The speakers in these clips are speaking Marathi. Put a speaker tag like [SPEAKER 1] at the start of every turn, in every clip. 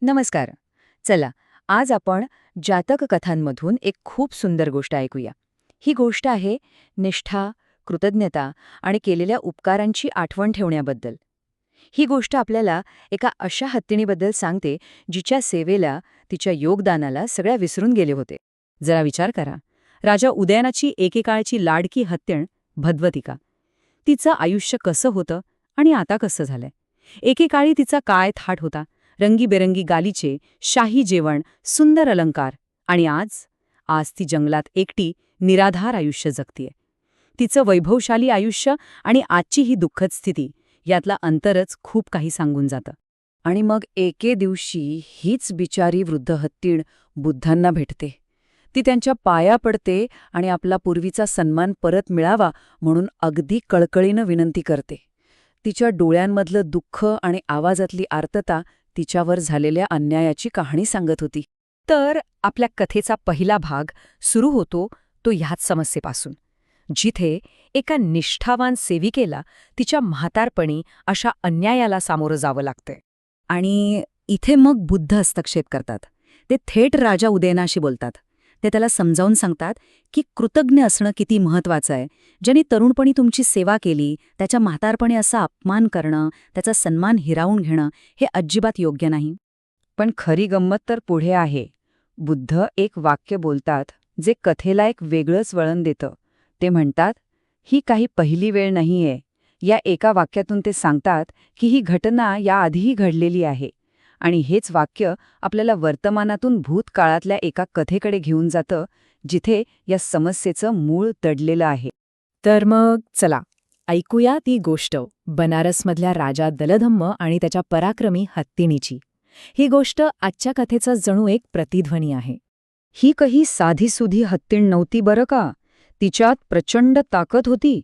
[SPEAKER 1] नमस्कार. चला, आज आपण जातक कथांमधून एक खूप सुंदर गोष्ट ऐकूया. ही गोष्ट आहे निष्ठा, कृतज्ञता आणि केलेल्या उपकारांची आठवण ठेवण्याबद्दल. ही गोष्ट आपल्याला एका अशा हत्तीणीबद्दल सांगते जिच्या सेवेला, तिच्या योगदानाला सगळ्या विसरून गेले होते. जरा विचार करा. राजा उदयनाची एकेकाळची लाडकी हत्तीण भद्वतिका. तिचं आयुष्य कसं होतं आणि आता कसं झालंय? एकेकाळी तिचा काय थाट होता. रंगीबेरंगी गालिचे, शाही जेवण, सुंदर अलंकार. आणि आज ती जंगलात एकटी निराधार आयुष्य जगतीये. तिचं वैभवशाली आयुष्य आणि आजची ही दुःखद स्थिती यातला अंतरच खूप काही सांगून जातं. आणि मग एके दिवशी हीच बिचारी वृद्ध हत्तीण बुद्धांना भेटते. ती त्यांच्या पाया पडते आणि आपला पूर्वीचा सन्मान परत मिळावा म्हणून अगदी कळकळीनं विनंती करते. तिच्या डोळ्यांमधलं दुःख आणि आवाजातली आर्तता तिच्यावर झालेल्या अन्यायाची कहाणी सांगत होती. तर आपल्या कथेचा पहिला भाग सुरू होतो तो ह्याच समस्येपासून, जिथे एका निष्ठावान सेविकेला तिच्या म्हातारपणी अशा अन्यायाला सामोरं जावं लागतंय. आणि इथे मग बुद्ध हस्तक्षेप करतात. ते थेट राजा उदयनाशी बोलतात. ते त्याला समजावून सांगतात की कृतज्ञ असणं किती महत्वाचं आहे. ज्यांनी तरुणपणी तुमची सेवा केली त्याच्या म्हातारपणी असा अपमान करणं, त्याचा सन्मान हिरावून घेणं हे अजिबात योग्य नाही. पण खरी गंमत तर पुढे आहे. बुद्ध एक वाक्य बोलतात जे कथेला एक वेगळंच वळण देतं. ते म्हणतात, ही काही पहिली वेळ नाहीये. या एका वाक्यातून ते सांगतात की ही घटना याआधीही घडलेली आहे. आणि हेच वाक्य आपल्याला वर्तमानातून भूतकाळातल्या एका कथेकडे घेऊन जातं, जिथे या समस्येचं मूळ दडलेलं आहे. तर मग चला, ऐकूया ती गोष्ट बनारसमधल्या राजा दलधम्म आणि त्याच्या पराक्रमी हत्तीणीची. ही गोष्ट आजच्या कथेचा जणू एक प्रतिध्वनी आहे. ही काही साधीसुधी हत्तीण नव्हती बरं का. तिच्यात प्रचंड ताकद होती.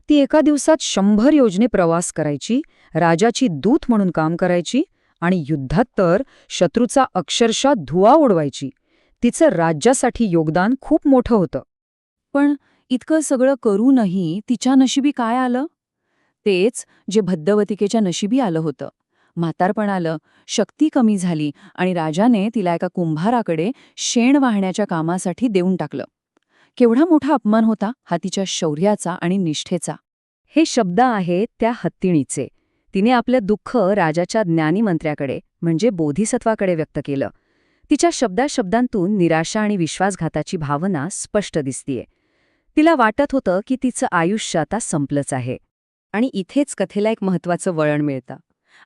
[SPEAKER 1] ती एका दिवसात 100 योजने प्रवास करायची, राजाची दूत म्हणून काम करायची आणि युद्धात तर शत्रूचा अक्षरशः धुवा उडवायची. तिचं राज्यासाठी योगदान खूप मोठं होतं. पण इतकं सगळं करूनही तिच्या नशिबी काय आलं? तेच जे भद्दवतिकेच्या नशिबी आलं होतं. म्हातारपण आलं, शक्ती कमी झाली आणि राजाने तिला एका कुंभाराकडे शेण वाहण्याच्या कामासाठी देऊन टाकलं. केवढा मोठा अपमान होता हा तिच्या शौर्याचा आणि निष्ठेचा. हे शब्द आहेत त्या हत्तीणीचे. तिने आपलं दुःख राजाच्या ज्ञानीमंत्र्याकडे म्हणजे बोधिसत्वाकडे व्यक्त केलं. तिच्या शब्दाशब्दांतून निराशा आणि विश्वासघाताची भावना स्पष्ट दिसतीये. तिला वाटत होतं की तिचं आयुष्य आता संपलंच आहे. आणि इथेच कथेला एक महत्त्वाचं वळण मिळतं.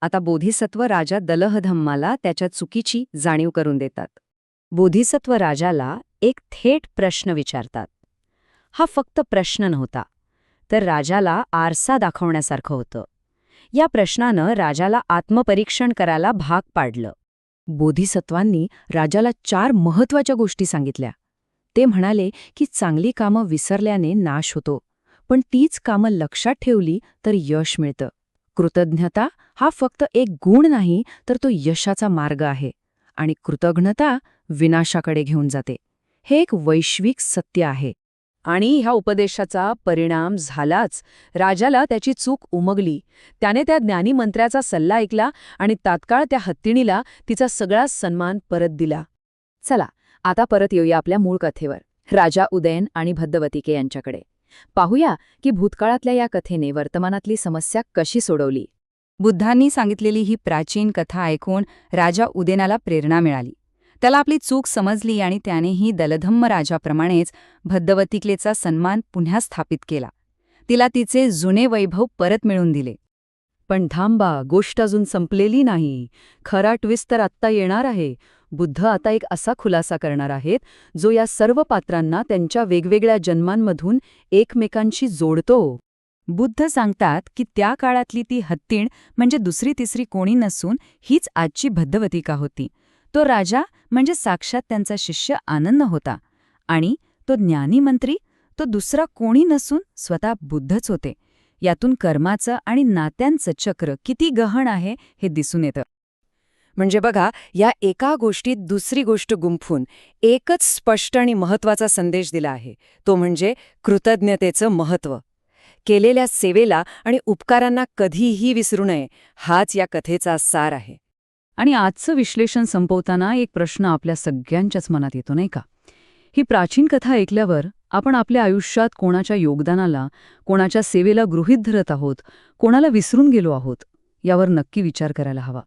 [SPEAKER 1] आता बोधिसत्व राजा दलहधम्माला त्याच्या चुकीची जाणीव करून देतात. बोधिसत्व राजाला एक थेट प्रश्न विचारतात. हा फक्त प्रश्न नव्हता, तर राजाला आरसा दाखवण्यासारखं होतं. या प्रश्नानं राजाला आत्मपरीक्षण करायला भाग पाडलं. बोधिसत्वांनी राजाला 4 महत्त्वाच्या गोष्टी सांगितल्या. ते म्हणाले की चांगली कामं विसरल्याने नाश होतो, पण तीच कामं लक्षात ठेवली तर यश मिळतं. कृतज्ञता हा फक्त एक गुण नाही, तर तो यशाचा मार्ग आहे. आणि कृतज्ञता विनाशाकडे घेऊन जाते. हे एक वैश्विक सत्य आहे. आणि ह्या उपदेशाचा परिणाम झालाच. राजाला त्याची चूक उमगली. त्याने त्या ज्ञानीमंत्र्याचा सल्ला ऐकला आणि तात्काळ त्या हत्तीणीला तिचा सगळा सन्मान परत दिला. चला, आता परत येऊया आपल्या मूळ कथेवर, राजा उदयन आणि भद्दवतिके यांच्याकडे. पाहूया की भूतकाळातल्या या कथेने वर्तमानातली समस्या कशी सोडवली. बुद्धांनी सांगितलेली ही प्राचीन कथा ऐकून राजा उदयनाला प्रेरणा मिळाली. त्याला आपली चूक समजली आणि त्यानेही दलधम्म राजाप्रमाणेच भद्दवतिकेचा सन्मान पुन्हा स्थापित केला. तिला तिचे जुने वैभव परत मिळवून दिले. पण थांबा, गोष्ट अजून संपलेली नाही. खरा ट्विस्ट तर आत्ता येणार आहे. बुद्ध आता एक असा खुलासा करणार आहेत जो या सर्व पात्रांना त्यांच्या वेगवेगळ्या जन्मांमधून एकमेकांशी जोडतो. बुद्ध सांगतात की त्या काळातली ती हत्तीण म्हणजे दुसरी तिसरी कोणी नसून हीच आजची भद्दवतिका होती. तो राजा म्हणजे साक्षात त्यांचा शिष्य आनंद होता. आणि तो ज्ञानीमंत्री तो दुसरा कोणी नसून स्वतः बुद्धच होते. यातून कर्माचं आणि नात्यांचं चक्र किती गहन आहे हे दिसून येतं. म्हणजे बघा, या एका गोष्टीत दुसरी गोष्ट गुंफून एकच स्पष्ट आणि महत्त्वाचा संदेश दिला आहे. तो म्हणजे कृतज्ञतेचं महत्त्व. केलेल्या सेवेला आणि उपकारांना कधीही विसरू नये, हाच या कथेचा सार आहे.
[SPEAKER 2] आणि आजचं विश्लेषण संपवताना एक प्रश्न आपल्या सगळ्यांच्याच मनात येतो नाही का? ही प्राचीन कथा ऐकल्यावर आपण आपल्या आयुष्यात कोणाच्या योगदानाला, कोणाच्या सेवेला गृहीत धरत आहोत, कोणाला विसरून गेलो आहोत, यावर नक्की विचार करायला हवा.